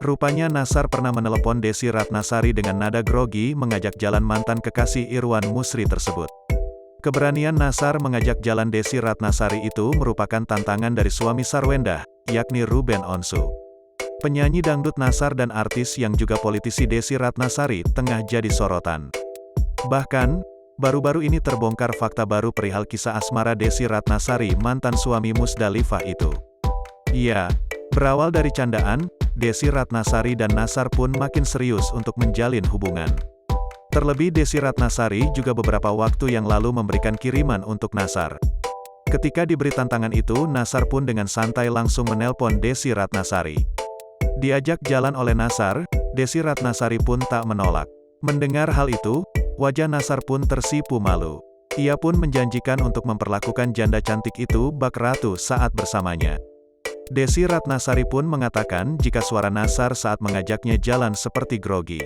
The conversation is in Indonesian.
Rupanya Nasar pernah menelepon Desy Ratnasari dengan nada grogi mengajak jalan mantan kekasih Irwan Musri tersebut. Keberanian Nasar mengajak jalan Desy Ratnasari itu merupakan tantangan dari suami Sarwendah, yakni Ruben Onsu. Penyanyi dangdut Nasar dan artis yang juga politisi Desy Ratnasari tengah jadi sorotan. Bahkan, baru-baru ini terbongkar fakta baru perihal kisah asmara Desy Ratnasari mantan suami Musdalifah itu. Iya, berawal dari candaan, Desy Ratnasari dan Nasar pun makin serius untuk menjalin hubungan. Terlebih Desy Ratnasari juga beberapa waktu yang lalu memberikan kiriman untuk Nasar. Ketika diberi tantangan itu, Nasar pun dengan santai langsung menelpon Desy Ratnasari. Diajak jalan oleh Nasar, Desy Ratnasari pun tak menolak. Mendengar hal itu, wajah Nasar pun tersipu malu. Ia pun menjanjikan untuk memperlakukan janda cantik itu bak ratu saat bersamanya. Desy Ratnasari pun mengatakan jika suara Nasar saat mengajaknya jalan seperti grogi.